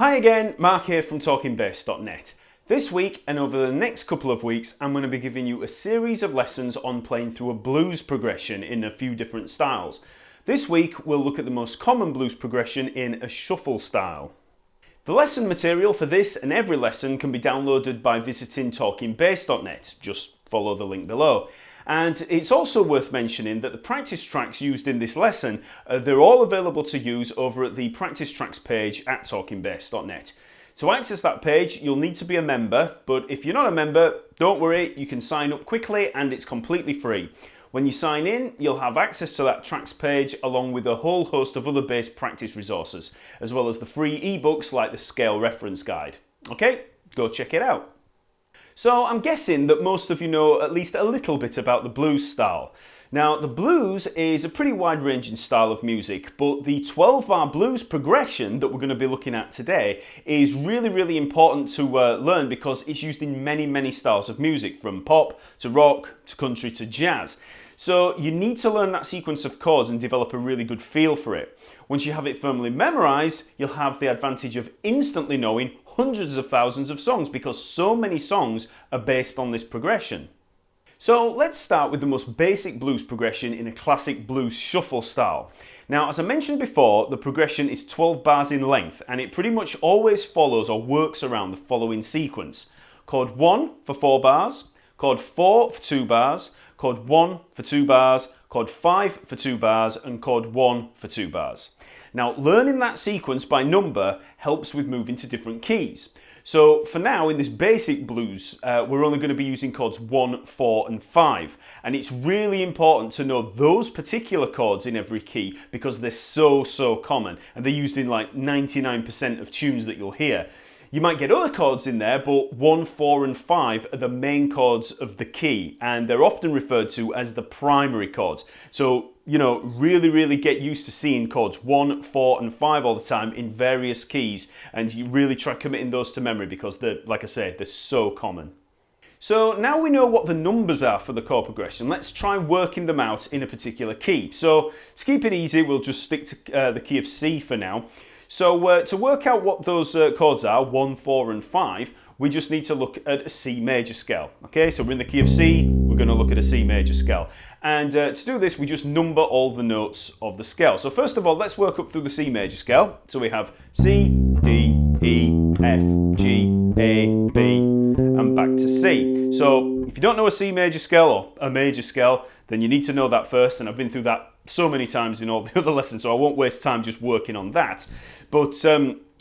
Hi again, Mark here from TalkingBass.net. This week and over the next couple of weeks I'm going to be giving you a series of lessons on playing through a blues progression in a few different styles. This week we'll look at the most common blues progression in a shuffle style. The lesson material for this and every lesson can be downloaded by visiting TalkingBass.net. Just follow the link below. And it's also worth mentioning that the practice tracks used in this lesson, they're all available to use over at the practice tracks page at TalkingBass.net. To access that page, you'll need to be a member, but if you're not a member, don't worry, you can sign up quickly and it's completely free. When you sign in, you'll have access to that tracks page along with a whole host of other bass practice resources, as well as the free ebooks like the scale reference guide. Okay, go check it out. So I'm guessing that most of you know at least a little bit about the blues style. Now the blues is a pretty wide-ranging style of music, but the 12-bar blues progression that we're going to be looking at today is really important to learn because it's used in many styles of music, from pop to rock to country to jazz. So you need to learn that sequence of chords and develop a really good feel for it. Once you have it firmly memorized, you'll have the advantage of instantly knowing hundreds of thousands of songs because so many songs are based on this progression. So let's start with the most basic blues progression in a classic blues shuffle style. Now, as I mentioned before, the progression is 12 bars in length and it pretty much always follows or works around the following sequence. Chord 1 for 4 bars, chord 4 for 2 bars, chord 1 for 2 bars, chord 5 for 2 bars, and chord 1 for 2 bars. Now, learning that sequence by number helps with moving to different keys. So for now, in this basic blues, we're only going to be using chords 1, 4 and 5. And it's really important to know those particular chords in every key because they're so common and they're used in like 99% of tunes that you'll hear. You might get other chords in there, but 1, 4 and 5 are the main chords of the key and they're often referred to as the primary chords. So, you know, really get used to seeing chords 1, 4 and 5 all the time in various keys, and you really try committing those to memory because they're, like I say, they're so common. So now we know what the numbers are for the chord progression, let's try working them out in a particular key. So to keep it easy, we'll just stick to the key of C for now. So to work out what those chords are, 1, 4 and 5, we just need to look at a C major scale. Okay, so we're in the key of C, we're going to look at a C major scale. And to do this, we just number all the notes of the scale. So first of all, let's work up through the C major scale. So we have C, D, E, F, G, A, B, and back to C. So if you don't know a C major scale or a major scale, then you need to know that first, and I've been through that so many times in all the other lessons, so I won't waste time just working on that. But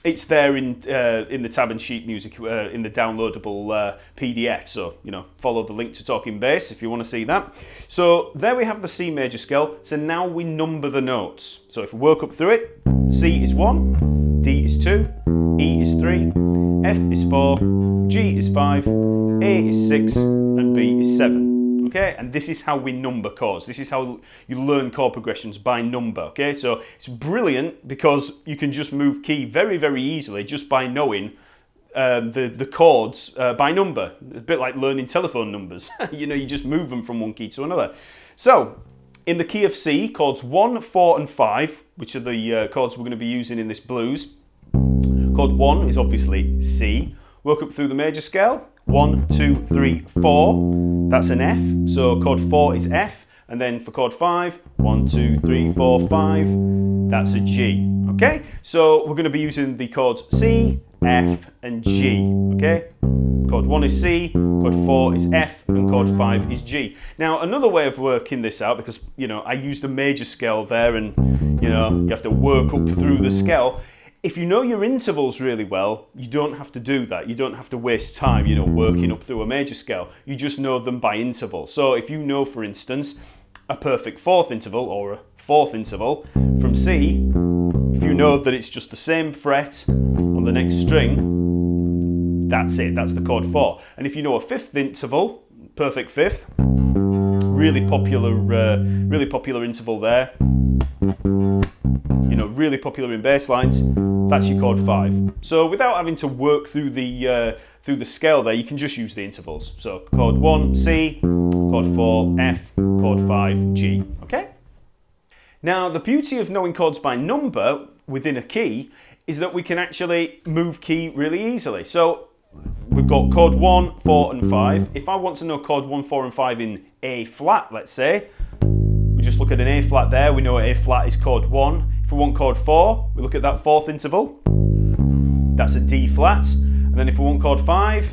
it's there in the tab and sheet music in the downloadable PDF, so you know, follow the link to Talking Bass if you want to see that. So there we have the C major scale. So now we number the notes. So if we work up through it, C is 1, D is 2, E is 3, F is 4, G is 5, A is 6, and B is 7. Okay, and this is how we number chords. This is how you learn chord progressions, by number. Okay, so it's brilliant because you can just move key very easily just by knowing the chords by number. A bit like learning telephone numbers. You know, you just move them from one key to another. So in the key of C, chords 1, 4 and 5, which are the chords we're going to be using in this blues. Chord 1 is obviously C. Work up through the major scale. 1, 2, 3, 4. That's an F. So chord 4 is F. And then for chord 5, 1, 2, 3, 4, 5. That's a G. Okay? So we're going to be using the chords C, F, and G. Okay? Chord 1 is C, chord 4 is F, and chord 5 is G. Now, another way of working this out, because, you know, I used a major scale there and, you know, you have to work up through the scale. If you know your intervals really well, you don't have to do that. You don't have to waste time, you know, working up through a major scale. You just know them by interval. So if you know, for instance, a perfect fourth interval or a fourth interval from C, if you know that it's just the same fret on the next string, that's it, that's the chord 4. And if you know a fifth interval, perfect fifth, really popular interval there, you know, really popular in bass lines, that's your chord 5. So without having to work through the scale there, you can just use the intervals. So chord 1, C, chord 4, F, chord 5, G. Okay? Now, the beauty of knowing chords by number within a key is that we can actually move key really easily. So we've got chord 1, 4 and 5. If I want to know chord 1, 4 and 5 in A flat, let's say, we just look at an A flat there, we know A flat is chord 1. If we want chord 4, we look at that fourth interval, that's a D flat. And then if we want chord 5,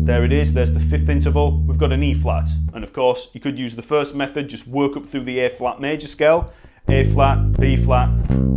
there it is, there's the fifth interval, we've got an E flat. And of course, you could use the first method, just work up through the A flat major scale, A flat, B flat,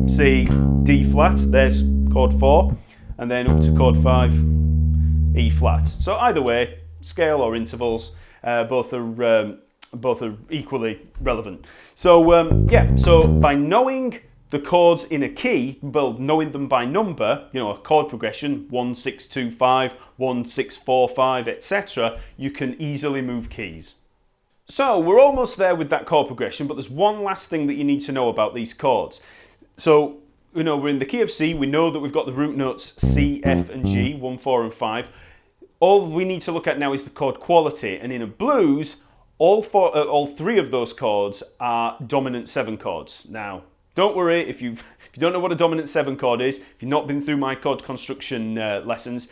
C, D flat, there's chord 4, and then up to chord 5, E flat. So either way, scale or intervals, both are equally relevant. So yeah, so by knowing the chords in a key, well, knowing them by number, you know, a chord progression, 1, 6, 2, 5, 1, 6, 4, 5, etc., you can easily move keys. So we're almost there with that chord progression, but there's one last thing that you need to know about these chords. So, you know, we're in the key of C, we know that we've got the root notes C, F and G, 1, 4 and 5. All we need to look at now is the chord quality, and in a blues, all three of those chords are dominant 7 chords. Now, don't worry if you don't know what a dominant 7 chord is, if you've not been through my chord construction lessons,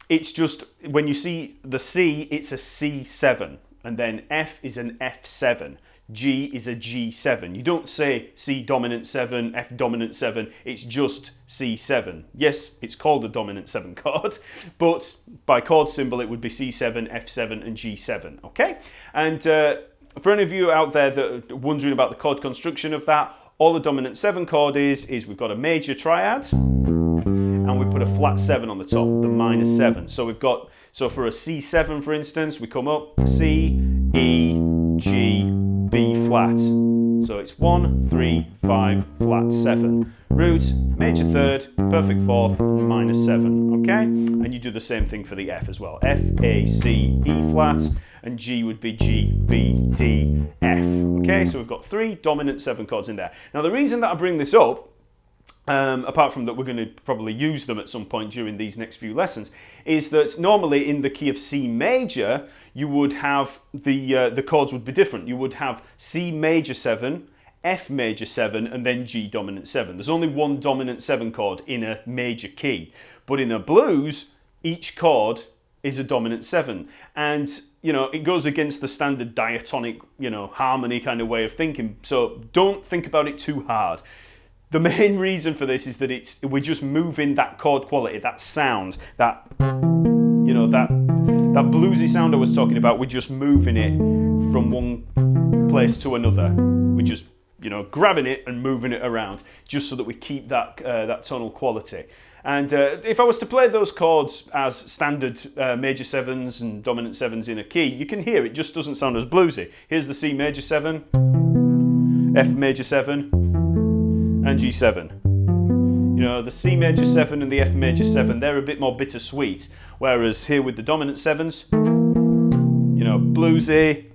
it's just when you see the C, it's a C7, and then F is an F7, G is a G7. You don't say C dominant 7, F dominant 7, it's just C7. Yes, it's called a dominant 7 chord, but by chord symbol it would be C7, F7 and G7, okay? And for any of you out there that are wondering about the chord construction of that, all a dominant 7 chord is we've got a major triad and we put a flat 7 on the top, the minor 7. So we've got, so for a C7 for instance, we come up C, E, G, B flat. So it's 1, 3, 5, flat 7. Root, major third, perfect fourth, minor 7, okay? And you do the same thing for the F as well. F, A, C, E flat, and G would be G, B, D, F, okay? So we've got 3 dominant 7 chords in there. Now the reason that I bring this up, apart from that we're going to probably use them at some point during these next few lessons, is that normally in the key of C major, you would have the chords would be different. You would have C major 7, F major 7, and then G dominant 7. There's only one dominant 7 chord in a major key. But in a blues, each chord is a dominant 7. And, you know, it goes against the standard diatonic, you know, harmony kind of way of thinking. So don't think about it too hard. The main reason for this is that we're just moving that chord quality, that sound, that, you know, that bluesy sound I was talking about, we're just moving it from one place to another. We're just, you know, grabbing it and moving it around just so that we keep that tonal quality. And if I was to play those chords as standard major 7s and dominant 7s in a key, you can hear it just doesn't sound as bluesy. Here's the C major 7, F major 7, and G7. You know, the C major 7 and the F major 7, they're a bit more bittersweet. Whereas here with the dominant 7s, you know, bluesy,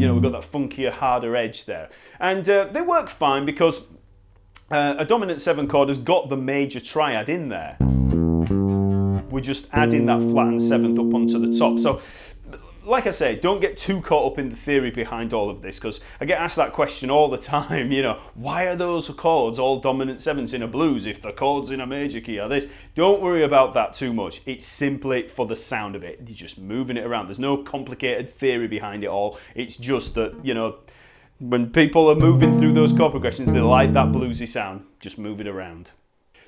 you know, we've got that funkier, harder edge there. And they work fine because a dominant 7 chord has got the major triad in there. We're just adding that flattened 7th up onto the top. So, like I say, don't get too caught up in the theory behind all of this, because I get asked that question all the time, you know, why are those chords all dominant 7s in a blues if the chords in a major key are this? Don't worry about that too much. It's simply for the sound of it. You're just moving it around. There's no complicated theory behind it all. It's just that, you know, when people are moving through those chord progressions, they like that bluesy sound. Just move it around.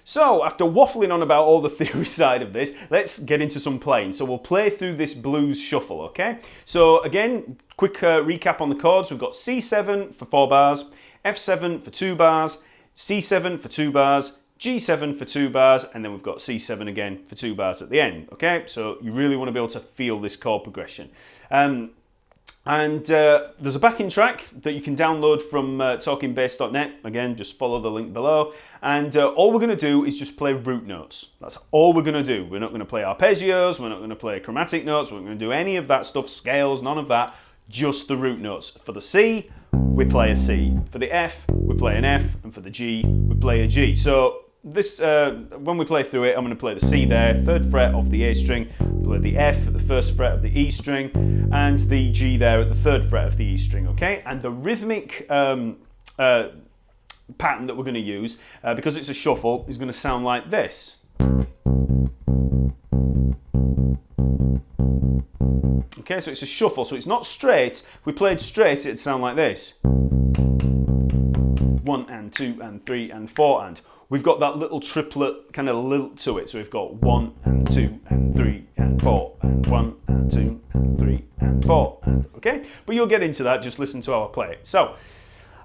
So, after waffling on about all the theory side of this, let's get into some playing. So we'll play through this blues shuffle, okay? So again, quick recap on the chords. We've got C7 for 4 bars, F7 for 2 bars, C7 for 2 bars, G7 for 2 bars, and then we've got C7 again for 2 bars at the end, okay? So you really want to be able to feel this chord progression. And there's a backing track that you can download from TalkingBass.net. Again, just follow the link below. And all we're going to do is just play root notes. That's all we're going to do. We're not going to play arpeggios. We're not going to play chromatic notes. We're not going to do any of that stuff, scales, none of that. Just the root notes. For the C, we play a C. For the F, we play an F. And for the G, we play a G. So this, when we play through it, I'm going to play the C there, 3rd fret of the A string, play the F at the 1st fret of the E string, and the G there at the 3rd fret of the E string, okay? And the rhythmic pattern that we're going to use, because it's a shuffle, is going to sound like this. Okay, so it's a shuffle, so it's not straight. If we played straight, it'd sound like this. 1 and 2 and 3 and 4 and. We've got that little triplet kind of lilt to it, so we've got 1 and 2 and 3 and 4 and 1 and 2 and 3 and 4 and, okay? But you'll get into that, just listen to how I play it. So,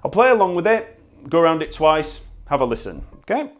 I'll play along with it, go around it twice, have a listen, okay?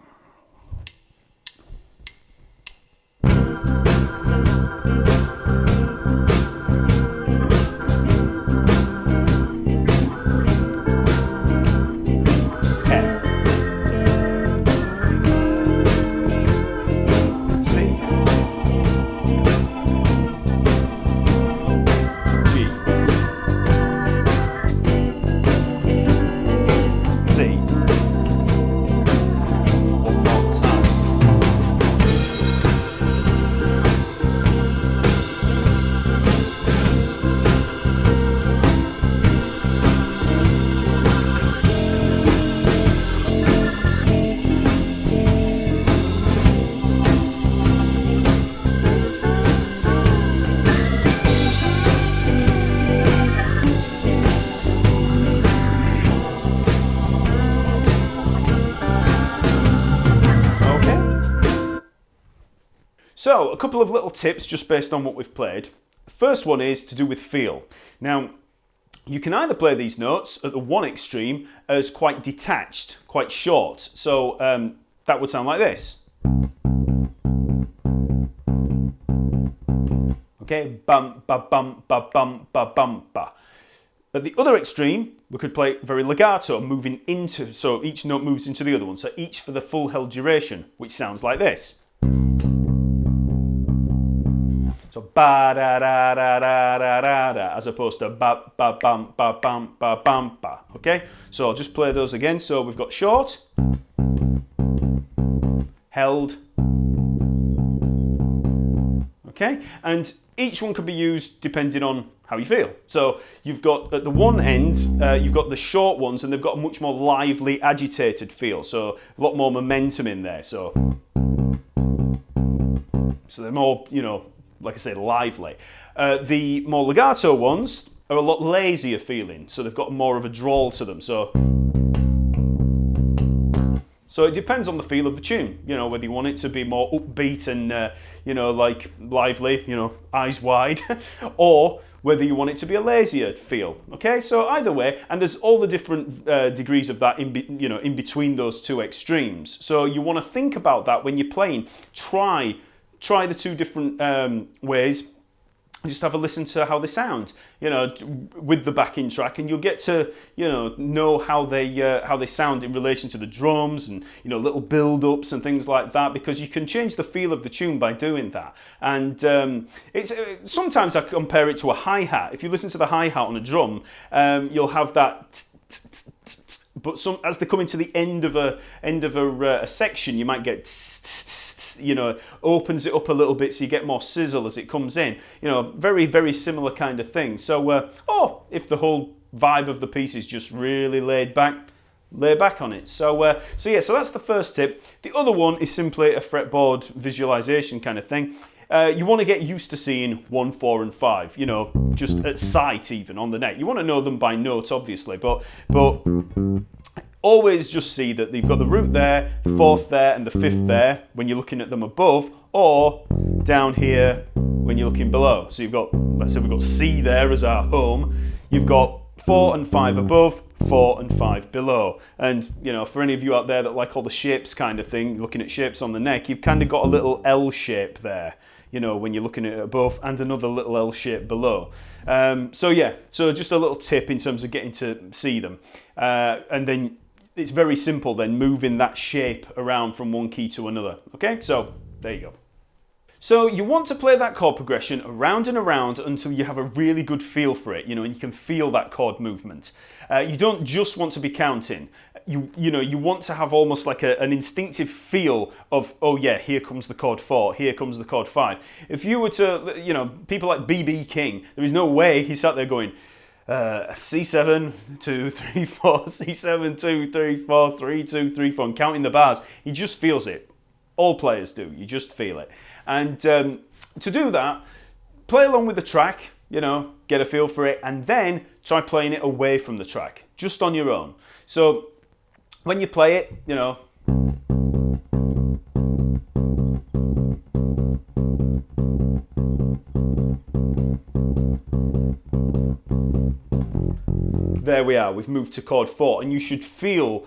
So, a couple of little tips just based on what we've played. The first one is to do with feel. Now, you can either play these notes at the one extreme as quite detached, quite short. So, that would sound like this. Okay, bum, ba, bum, ba, bum, ba, bum, ba. At the other extreme, we could play very legato, moving into, so each note moves into the other one, so each for the full held duration, which sounds like this. So ba da da da da da da da, as opposed to ba ba bum ba bum ba bum ba. Okay, so I'll just play those again. So we've got short, held. Okay, and each one can be used depending on how you feel. So you've got at the one end, you've got the short ones, and they've got a much more lively, agitated feel. So a lot more momentum in there. So they're more, you know, like I say, lively. The more legato ones are a lot lazier feeling, so they've got more of a drawl to them. So it depends on the feel of the tune, you know, whether you want it to be more upbeat and, you know, like lively, you know, eyes wide, or whether you want it to be a lazier feel. Okay, so either way, and there's all the different degrees of that in between those two extremes. So you want to think about that when you're playing. Try the two different ways. Just have a listen to how they sound, you know, with the backing track, and you'll get to, you know how they sound in relation to the drums and, you know, little build-ups and things like that, because you can change the feel of the tune by doing that. And it's sometimes I compare it to a hi-hat. If you listen to the hi-hat on a drum, you'll have that. But as they come into the end of a section, you might get. You know, opens it up a little bit so you get more sizzle as it comes in. You know, very, very similar kind of thing. So, if the whole vibe of the piece is just really laid back on it. So that's the first tip. The other one is simply a fretboard visualization kind of thing. You want to get used to seeing 1, 4, and 5, you know, just at sight even on the neck. You want to know them by note, obviously, but always just see that you've got the root there, the fourth there, and the fifth there when you're looking at them above, or down here when you're looking below. So you've got, let's say we've got C there as our home. You've got 4 and 5 above, 4 and 5 below. And, you know, for any of you out there that like all the shapes kind of thing, looking at shapes on the neck, you've kind of got a little L shape there, you know, when you're looking at it above, and another little L shape below. So just a little tip in terms of getting to see them. And then it's very simple then, moving that shape around from one key to another. Okay, so there you go. So you want to play that chord progression around and around until you have a really good feel for it, you know, and you can feel that chord movement. You don't just want to be counting. You want to have almost like an instinctive feel of, oh yeah, here comes the chord 4, here comes the chord 5. If you were to, you know, people like B.B. King, there is no way he sat there going, C7, 2, 3, 4, C7, 2, 3, 4, 3, 2, 3, 4, and counting the bars. He just feels it. All players do. You just feel it. And to do that, play along with the track, you know, get a feel for it, and then try playing it away from the track, just on your own. So when you play it, you know, there we are, we've moved to chord 4, and you should feel,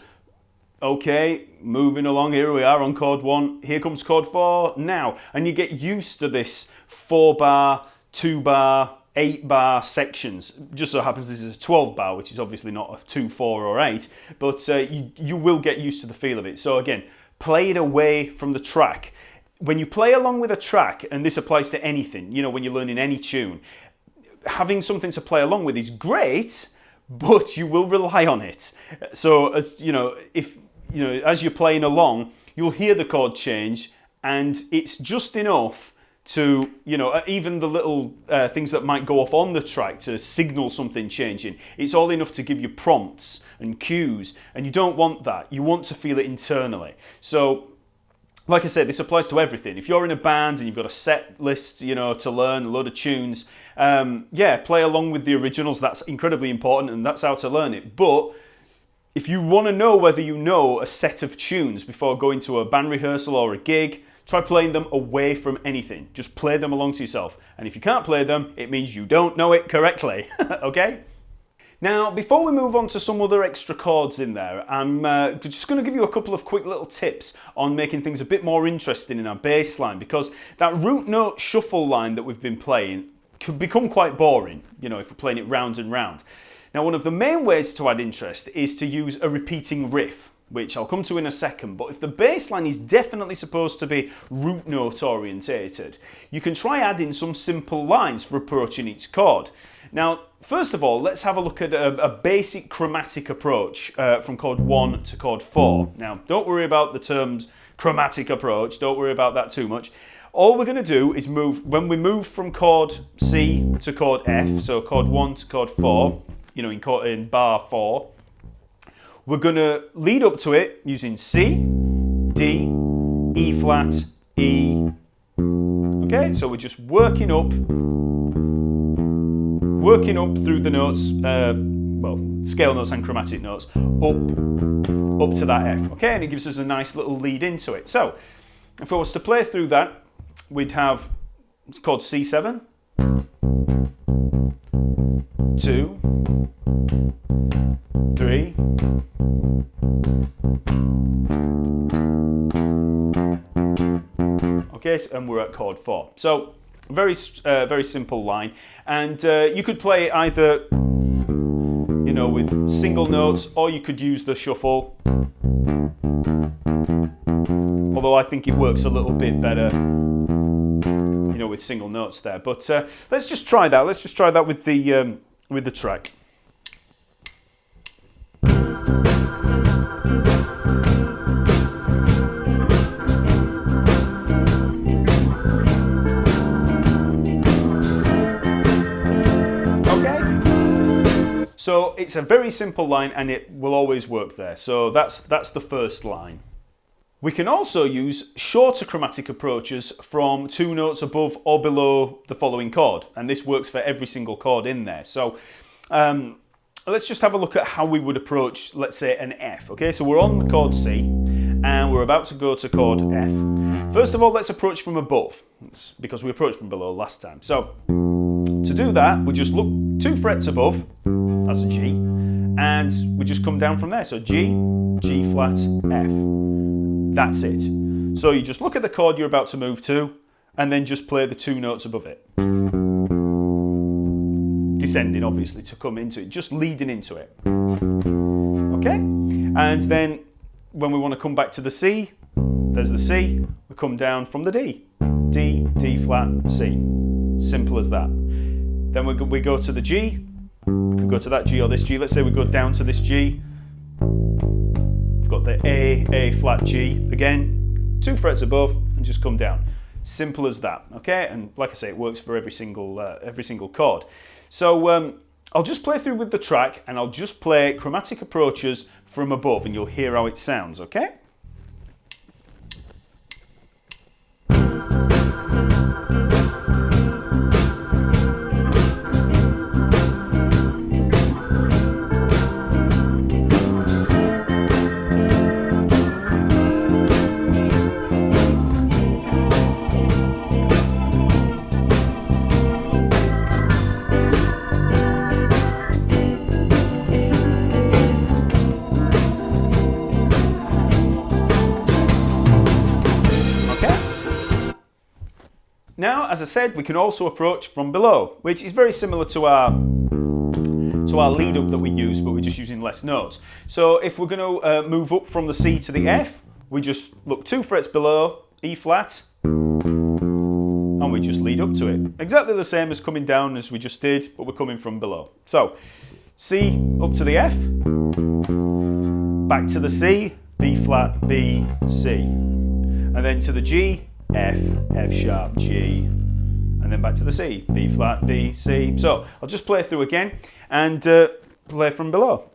okay, moving along, here we are on chord 1, here comes chord 4 now, and you get used to this 4 bar, 2 bar, 8 bar sections. Just so happens this is a 12 bar, which is obviously not a 2, 4 or 8, but you will get used to the feel of it. So again, play it away from the track. When you play along with a track, and this applies to anything, you know, when you're learning any tune, having something to play along with is great, but you will rely on it. So as you know, if you know, as you're playing along, you'll hear the chord change, and it's just enough to, you know, even the little things that might go off on the track to signal something changing. It's all enough to give you prompts and cues, and you don't want that. You want to feel it internally. So, like I said, this applies to everything. If you're in a band and you've got a set list, you know, to learn a load of tunes, yeah, play along with the originals. That's incredibly important, and that's how to learn it. But if you want to know whether you know a set of tunes before going to a band rehearsal or a gig, try playing them away from anything. Just play them along to yourself. And if you can't play them, it means you don't know it correctly. Okay? Now, before we move on to some other extra chords in there, I'm just going to give you a couple of quick little tips on making things a bit more interesting in our bass line, because that root note shuffle line that we've been playing could become quite boring, you know, if we're playing it round and round. Now, one of the main ways to add interest is to use a repeating riff, which I'll come to in a second, but if the bass line is definitely supposed to be root note orientated, you can try adding some simple lines for approaching each chord. Now, first of all, let's have a look at a basic chromatic approach from chord 1 to chord 4. Now, don't worry about the terms chromatic approach, don't worry about that too much. All we're going to do is move, when we move from chord C to chord F, so chord 1 to chord 4, you know, in bar 4, we're going to lead up to it using C, D, E flat, E. Okay, so we're just working up through the notes, well, scale notes and chromatic notes, up to that F. Okay, and it gives us a nice little lead into it. So, if I was to play through that, we'd have, it's called C7, 2, 3, okay, and we're at chord 4. So very simple line, and you could play it either, you know, with single notes, or you could use the shuffle. Although I think it works a little bit better, you know, with single notes there. But let's just try that. Let's just try that with the track. So it's a very simple line, and it will always work there. So that's the first line. We can also use shorter chromatic approaches from 2 notes above or below the following chord, and this works for every single chord in there. So let's just have a look at how we would approach, let's say, an F. Okay, so we're on the chord C, and we're about to go to chord F. First of all, let's approach from above, because we approached from below last time. So to do that, we just look 2 frets above, that's a G, and we just come down from there. So G, G flat, F. That's it. So you just look at the chord you're about to move to, and then just play the 2 notes above it. Descending, obviously, to come into it, just leading into it. Okay? And then when we want to come back to the C, there's the C, we come down from the D. D, D flat, C. Simple as that. Then we go to the G, we could go to that G or this G. Let's say we go down to this G. We've got the A flat G. Again, 2 frets above and just come down. Simple as that, okay? And like I say, it works for every single chord. So I'll just play through with the track and I'll just play chromatic approaches from above and you'll hear how it sounds, okay? Now, as I said, we can also approach from below, which is very similar to our lead up that we use, but we're just using less notes. So if we're going to move up from the C to the F, we just look 2 frets below, E flat, and we just lead up to it. Exactly the same as coming down as we just did, but we're coming from below. So C up to the F, back to the C, B flat, B, C, and then to the G, F, F sharp, G, and then back to the C, B flat, B, C. So I'll just play through again and play from below.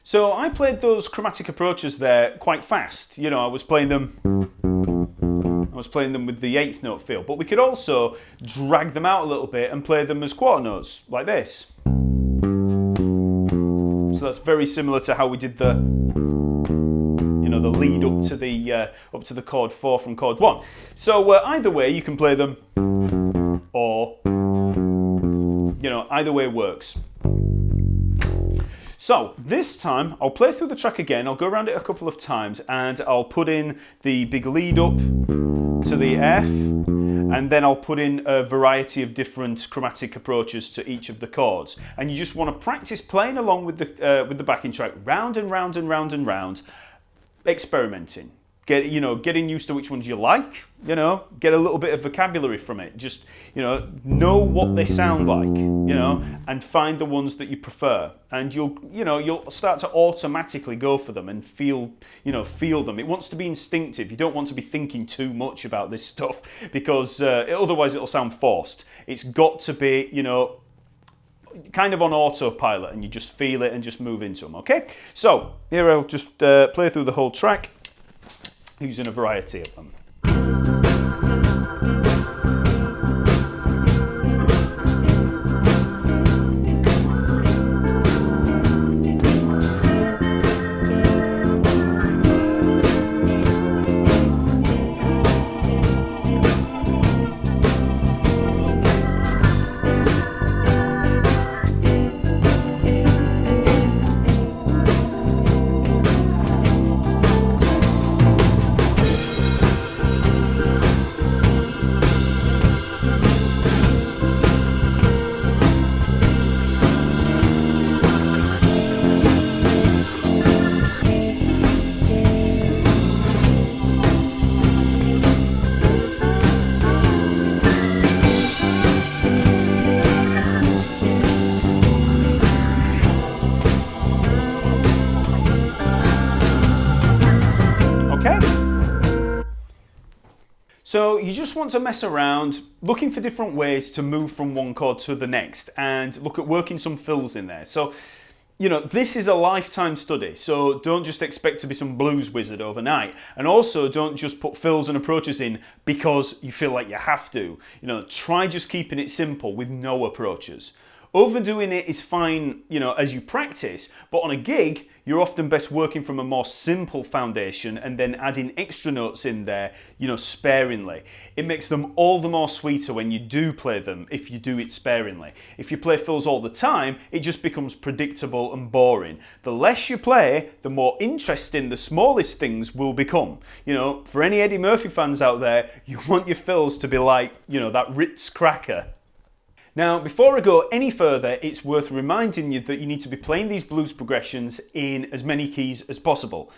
So I played those chromatic approaches there quite fast. You know, I was playing them with the 8th note feel, but we could also drag them out a little bit and play them as quarter notes, like this. So that's very similar to how we did the, you know, the lead up to the chord 4 from chord 1. So either way, you can play them, or, you know, either way works. So this time I'll play through the track again, I'll go around it a couple of times and I'll put in the big lead up to the F, and then I'll put in a variety of different chromatic approaches to each of the chords. And you just want to practice playing along with the backing track, round and round and round and round, experimenting. Getting used to which ones you like, you know, get a little bit of vocabulary from it. Just, know what they sound like, and find the ones that you prefer. And you'll start to automatically go for them and feel them. It wants to be instinctive. You don't want to be thinking too much about this stuff because otherwise it'll sound forced. It's got to be, kind of on autopilot, and you just feel it and just move into them, okay? So here I'll just play through the whole track using a variety of them. So you just want to mess around, looking for different ways to move from one chord to the next and look at working some fills in there. So, this is a lifetime study, so don't just expect to be some blues wizard overnight. And also don't just put fills and approaches in because you feel like you have to. Try just keeping it simple with no approaches. Overdoing it is fine, as you practice, but on a gig, you're often best working from a more simple foundation and then adding extra notes in there, sparingly. It makes them all the more sweeter when you do play them if you do it sparingly. If you play fills all the time, it just becomes predictable and boring. The less you play, the more interesting the smallest things will become. For any Eddie Murphy fans out there, you want your fills to be like, that Ritz cracker. Now, before I go any further, it's worth reminding you that you need to be playing these blues progressions in as many keys as possible.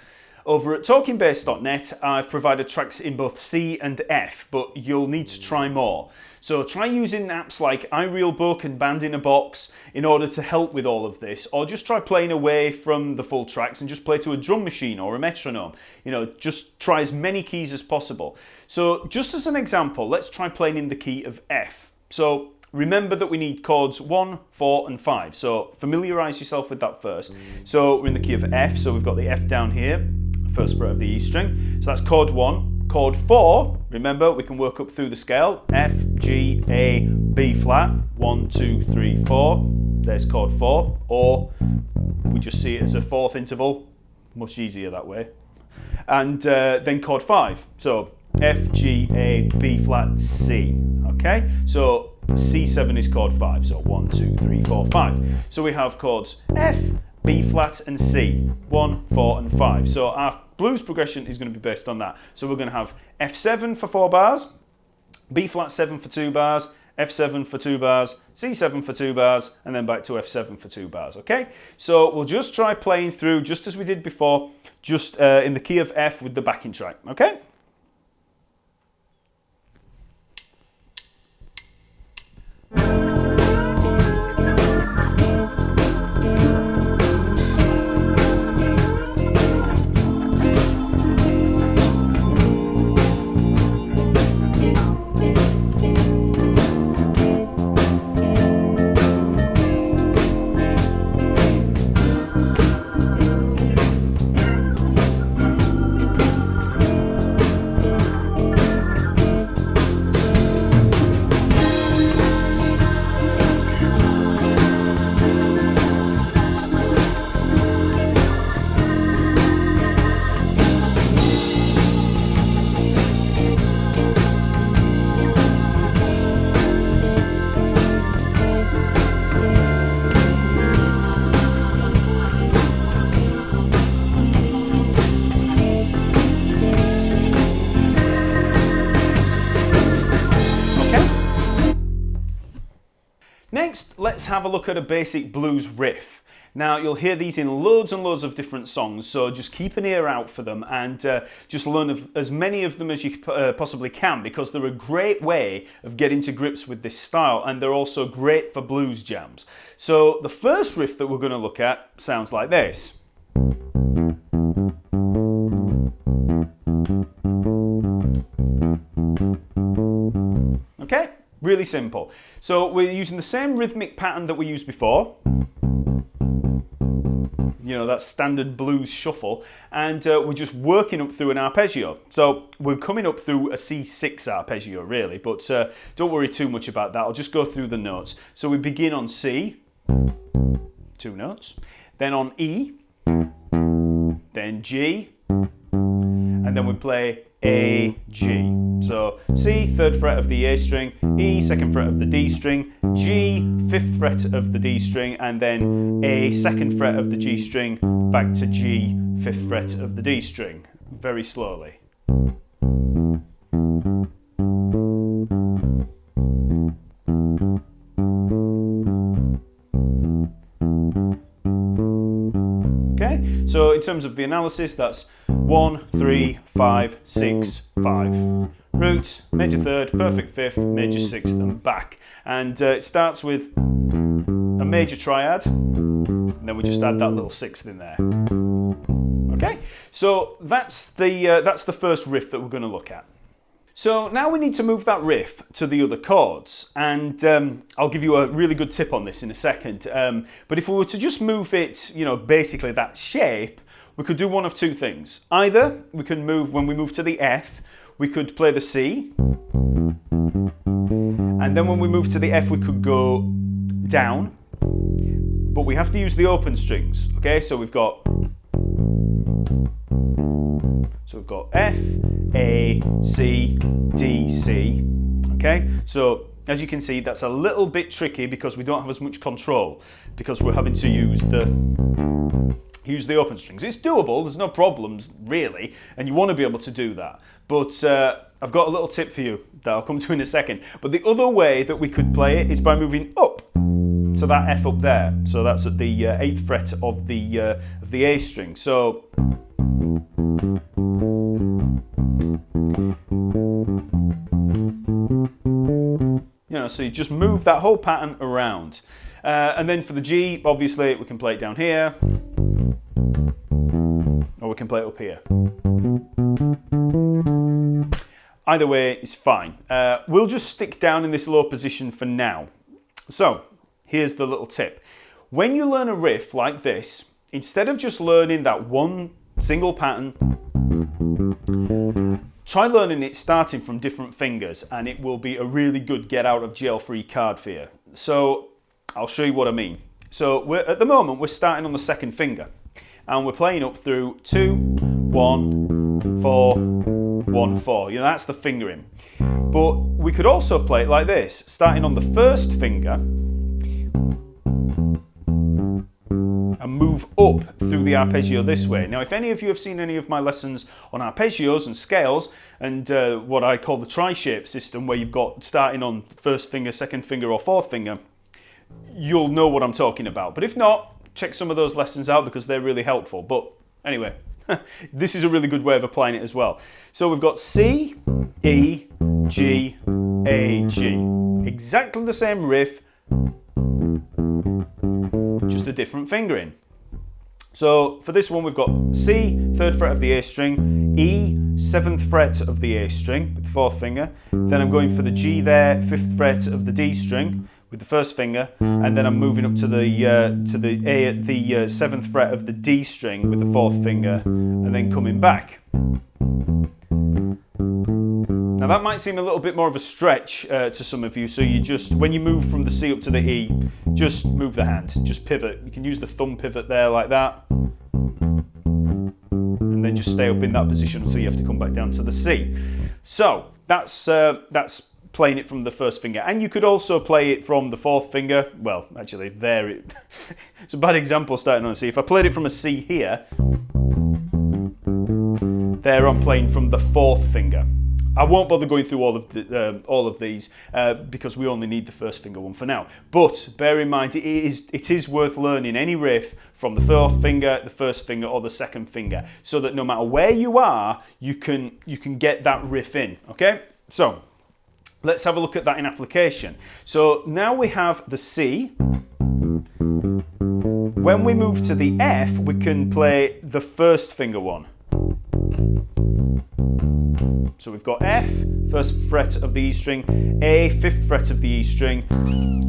Over at TalkingBass.net, I've provided tracks in both C and F, but you'll need to try more. So try using apps like iRealBook and Band in a Box in order to help with all of this, or just try playing away from the full tracks and just play to a drum machine or a metronome. Just try as many keys as possible. So just as an example, let's try playing in the key of F. So remember that we need chords 1, 4 and 5, so familiarise yourself with that first. So we're in the key of F, so we've got the F down here, first fret of the E string, so that's chord 1. Chord 4, remember we can work up through the scale, F, G, A, B flat, 1, 2, 3, 4, there's chord 4, or we just see it as a fourth interval, much easier that way. And then chord 5, so F, G, A, B flat, C, okay? So C7 is chord 5, so 1, 2, 3, 4, 5. So we have chords F, B flat and C, 1, 4 and 5. So our blues progression is going to be based on that. So we're going to have F7 for 4 bars, B flat 7 for 2 bars, F7 for 2 bars, C7 for 2 bars, and then back to F7 for 2 bars, okay? So we'll just try playing through just as we did before, just in the key of F with the backing track, okay? Next, let's have a look at a basic blues riff. Now, you'll hear these in loads and loads of different songs, so just keep an ear out for them and just learn as many of them as you possibly can, because they're a great way of getting to grips with this style, and they're also great for blues jams. So the first riff that we're going to look at sounds like this. Okay? Really simple. So we're using the same rhythmic pattern that we used before. That standard blues shuffle. And we're just working up through an arpeggio. So we're coming up through a C6 arpeggio, really. But don't worry too much about that. I'll just go through the notes. So we begin on C, 2 notes. Then on E. Then G. And then we play A, G. So C, 3rd fret of the A string, E, 2nd fret of the D string, G, 5th fret of the D string, and then A, 2nd fret of the G string, back to G, 5th fret of the D string. Very slowly. Okay, so in terms of the analysis, that's 1, 3, 5, 6, 5. Root, major 3rd, perfect 5th, major 6th, and back. And it starts with a major triad, and then we just add that little 6th in there. Okay, so that's the first riff that we're going to look at. So now we need to move that riff to the other chords, and I'll give you a really good tip on this in a second. But if we were to just move it, basically that shape, we could do one of two things. Either we can move, when we move to the F, we could play the C, and then when we move to the F, we could go down, but we have to use the open strings. Okay, so we've got got F, A, C, D, C. Okay, so as you can see, that's a little bit tricky because we don't have as much control because we're having to use the open strings. It's doable, there's no problems really, and you want to be able to do that. But I've got a little tip for you that I'll come to in a second. But the other way that we could play it is by moving up to that F up there. So that's at the 8th fret of the A string. So so you just move that whole pattern around. And then for the G, obviously, we can play it down here, or we can play it up here. Either way is fine. We'll just stick down in this low position for now. So, here's the little tip. When you learn a riff like this, instead of just learning that one single pattern, try learning it starting from different fingers, and it will be a really good get out of jail free card for you. So I'll show you what I mean. So at the moment we're starting on the 2nd finger, and we're playing up through 2, 1, 4, 1, 4. That's the fingering. But we could also play it like this, starting on the 1st finger and move up through the arpeggio this way. Now, if any of you have seen any of my lessons on arpeggios and scales and what I call the tri-shape system, where you've got starting on 1st finger, 2nd finger or 4th finger, you'll know what I'm talking about. But if not, check some of those lessons out because they're really helpful. But anyway, this is a really good way of applying it as well. So we've got C, E, G, A, G. Exactly the same riff, just a different fingering. So for this one we've got C, 3rd fret of the A string, E, 7th fret of the A string with the 4th finger, then I'm going for the G there, 5th fret of the D string with the 1st finger, and then I'm moving up to the A at the 7th fret of the D string with the 4th finger, and then coming back. Now that might seem a little bit more of a stretch to some of you, so you just, when you move from the C up to the E, just move the hand, just pivot. You can use the thumb pivot there like that, and then just stay up in that position until you have to come back down to the C. So that's playing it from the 1st finger, and you could also play it from the 4th finger. Well, actually, there it's a bad example starting on a C. If I played it from a C here, there I'm playing from the 4th finger. I won't bother going through all of these because we only need the 1st finger one for now. But bear in mind, it is worth learning any riff from the 4th finger, the 1st finger, or the 2nd finger, so that no matter where you are, you can get that riff in. Okay, so let's have a look at that in application. So now we have the C. When we move to the F, we can play the 1st finger one. So we've got F, 1st fret of the E string, A, 5th fret of the E string,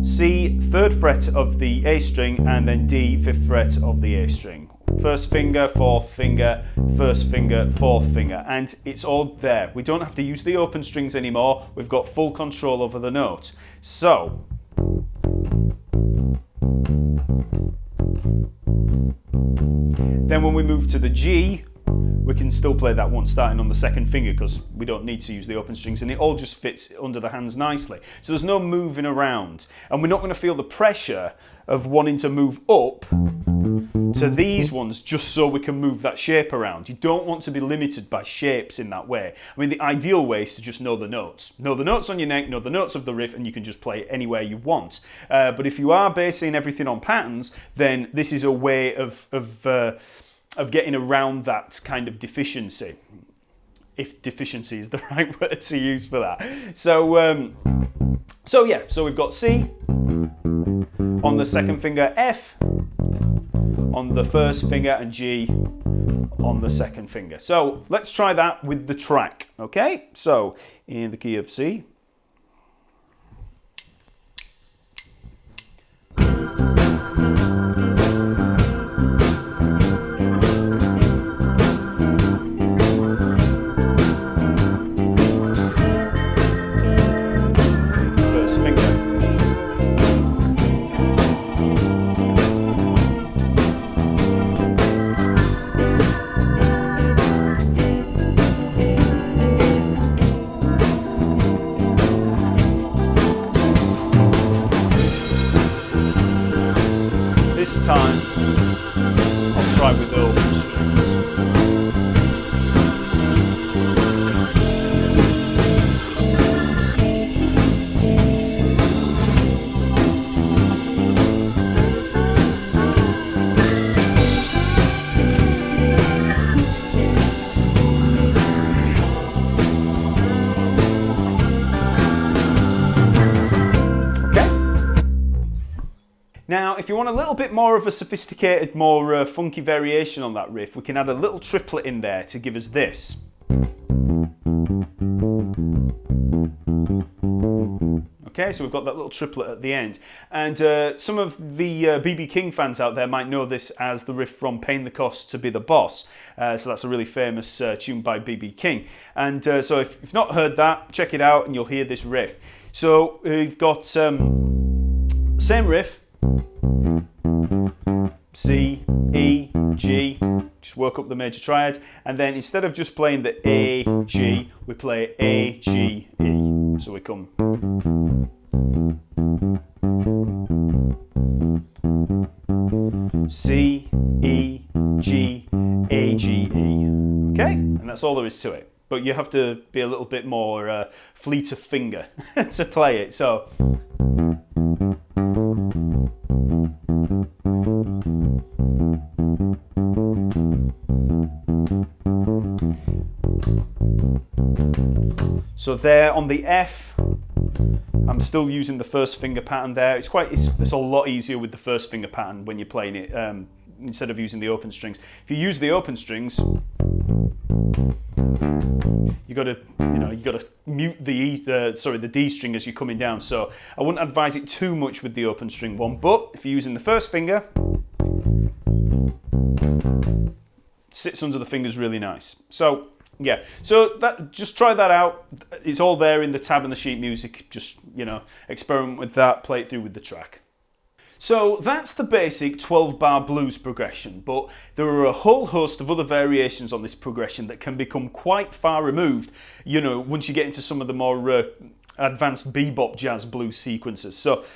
C, 3rd fret of the A string, and then D, 5th fret of the A string. 1st finger, 4th finger, 1st finger, 4th finger, and it's all there. We don't have to use the open strings anymore. We've got full control over the note. So then when we move to the G, we can still play that one starting on the 2nd finger because we don't need to use the open strings, and it all just fits under the hands nicely. So there's no moving around, and we're not going to feel the pressure of wanting to move up to these ones just so we can move that shape around. You don't want to be limited by shapes in that way. I mean, the ideal way is to just know the notes. Know the notes on your neck, know the notes of the riff, and you can just play it anywhere you want. But if you are basing everything on patterns, then this is a way of getting around that kind of deficiency, if deficiency is the right word to use for that. So we've got C on the 2nd finger, F on the 1st finger, and G on the 2nd finger. So let's try that with the track, okay? So in the key of C. Now, if you want a little bit more of a sophisticated, more funky variation on that riff, we can add a little triplet in there to give us this. Okay, so we've got that little triplet at the end. And some of the B.B. King fans out there might know this as the riff from Paying the Cost to Be the Boss. So that's a really famous tune by B.B. King. And so if you've not heard that, check it out and you'll hear this riff. So we've got same riff. C, E, G, just work up the major triad, and then instead of just playing the A, G, we play A, G, E. So we come. C, E, G, A, G, E. Okay? And that's all there is to it. But you have to be a little bit more fleet of finger to play it. So. So there on the F, I'm still using the first finger pattern there. It's a lot easier with the first finger pattern when you're playing it instead of using the open strings. If you use the open strings, you got to mute the D string as you're coming down. So I wouldn't advise it too much with the open string one. But if you're using the first finger, sits under the fingers really nice. So. Yeah, so just try that out. It's all there in the tab and the sheet music. Just, experiment with that, play it through with the track. So that's the basic 12-bar blues progression, but there are a whole host of other variations on this progression that can become quite far removed, once you get into some of the more advanced bebop jazz blues sequences. So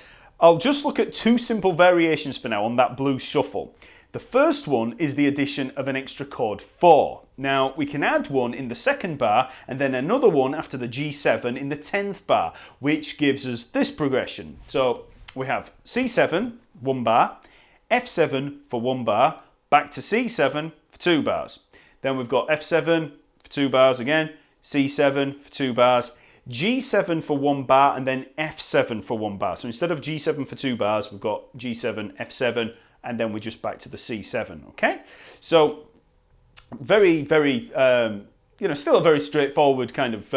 I'll just look at two simple variations for now on that blues shuffle. The first one is the addition of an extra chord 4. Now, we can add one in the second bar and then another one after the G7 in the 10th bar, which gives us this progression. So we have C7, 1 bar, F7 for 1 bar, back to C7 for 2 bars. Then we've got F7 for 2 bars again, C7 for 2 bars, G7 for 1 bar, and then F7 for 1 bar. So instead of G7 for 2 bars, we've got G7, F7, and then we're just back to the C7, okay? So very, very, still a very straightforward kind of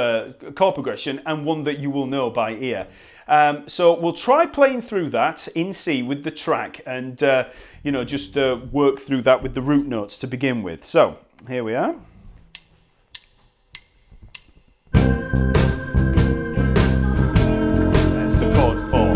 chord progression and one that you will know by ear. So we'll try playing through that in C with the track and, just work through that with the root notes to begin with. So here we are. There's the chord 4.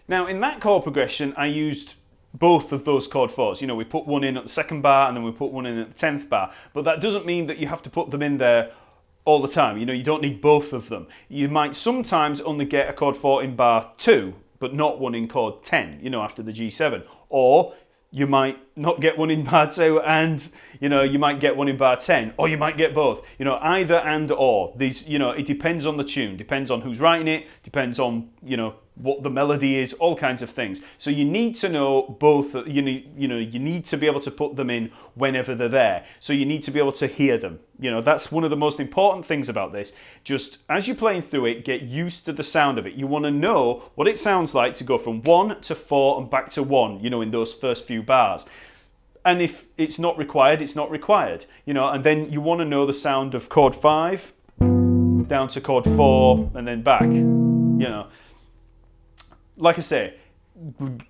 Now in that chord progression, I used both of those chord 4s. We put one in at the second bar and then we put one in at the 10th bar. But that doesn't mean that you have to put them in there all the time. You don't need both of them. You might sometimes only get a chord 4 in bar 2, but not one in chord 10, after the G7. Or you might not get one in bar 2 and, you might get one in bar 10, or you might get both. Either and or. These, it depends on the tune, depends on who's writing it, depends on, what the melody is, all kinds of things. So you need to know both, you need to be able to put them in whenever they're there. So you need to be able to hear them. That's one of the most important things about this. Just as you're playing through it, get used to the sound of it. You want to know what it sounds like to go from 1 to 4 and back to 1, in those first few bars. And if it's not required, it's not required. And then you want to know the sound of chord 5 down to chord 4 and then back. Like I say,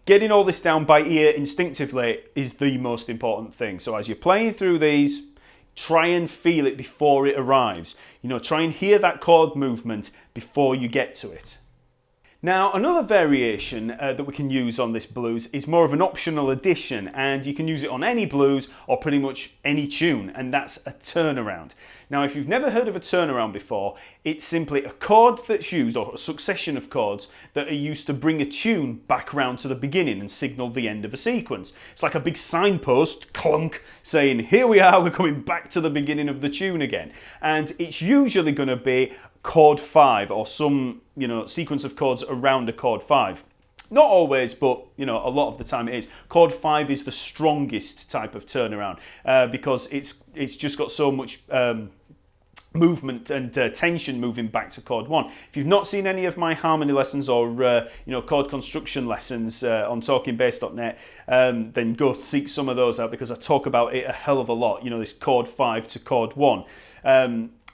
getting all this down by ear instinctively is the most important thing. So as you're playing through these, try and feel it before it arrives. You know, try and hear that chord movement before you get to it. Now, another variation that we can use on this blues is more of an optional addition, and you can use it on any blues or pretty much any tune, and that's a turnaround. Now, if you've never heard of a turnaround before, it's simply a chord that's used, or a succession of chords that are used to bring a tune back around to the beginning and signal the end of a sequence. It's like a big signpost, clunk, saying, here we are, we're coming back to the beginning of the tune again. And it's usually going to be chord 5 or some, you know, sequence of chords around a chord 5. Not always, but you know, a lot of the time it is. Chord 5 is the strongest type of turnaround because it's just got so much movement and tension moving back to chord 1. If you've not seen any of my harmony lessons or you know, chord construction lessons on TalkingBass.net, then go seek some of those out because I talk about it a hell of a lot. You know, this chord 5 to chord 1.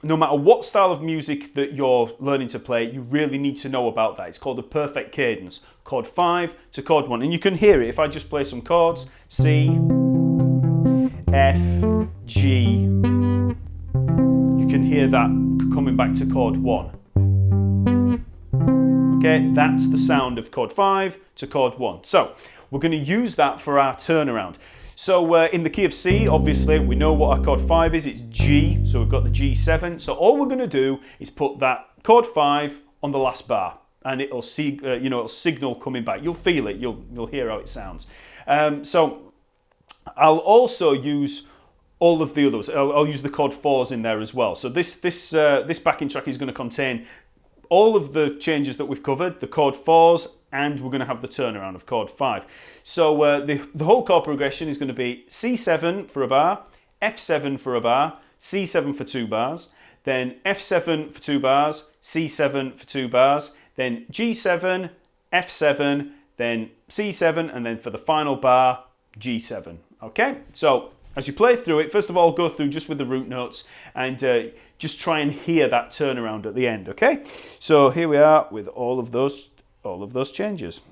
No matter what style of music that you're learning to play, you really need to know about that. It's called a perfect cadence, chord 5 to chord 1. And you can hear it if I just play some chords, C, F, G. You can hear that coming back to chord 1. Okay, that's the sound of chord 5 to chord 1. So we're going to use that for our turnaround. So in the key of C, obviously, we know what our chord 5 is. It's G, so we've got the G7. So all we're going to do is put that chord 5 on the last bar, and it'll see, you know, it'll signal coming back. You'll feel it. You'll hear how it sounds. So I'll also use all of the others. I'll use the chord 4s in there as well. So this backing track is going to contain all of the changes that we've covered, the chord 4s, and we're going to have the turnaround of chord 5. So the whole chord progression is going to be C7 for a bar, F7 for a bar, C7 for 2 bars, then F7 for 2 bars, C7 for 2 bars, then G7, F7, then C7, and then for the final bar, G7. Okay, so as you play through it, first of all, go through just with the root notes and just try and hear that turnaround at the end, okay? So here we are with all of those changes.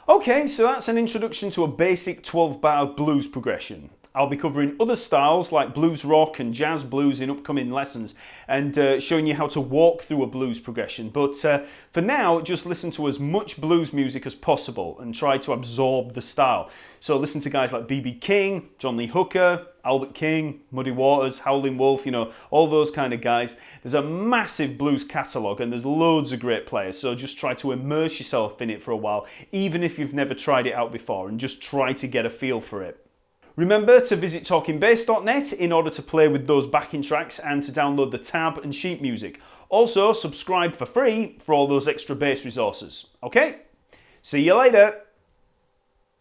Okay, so that's an introduction to a basic 12-bar blues progression. I'll be covering other styles like blues rock and jazz blues in upcoming lessons and showing you how to walk through a blues progression. But for now, just listen to as much blues music as possible and try to absorb the style. So listen to guys like B.B. King, John Lee Hooker, Albert King, Muddy Waters, Howlin' Wolf, you know, all those kind of guys. There's a massive blues catalogue and there's loads of great players, so just try to immerse yourself in it for a while, even if you've never tried it out before, and just try to get a feel for it. Remember to visit TalkingBass.net in order to play with those backing tracks and to download the tab and sheet music. Also, subscribe for free for all those extra bass resources. Okay? See you later!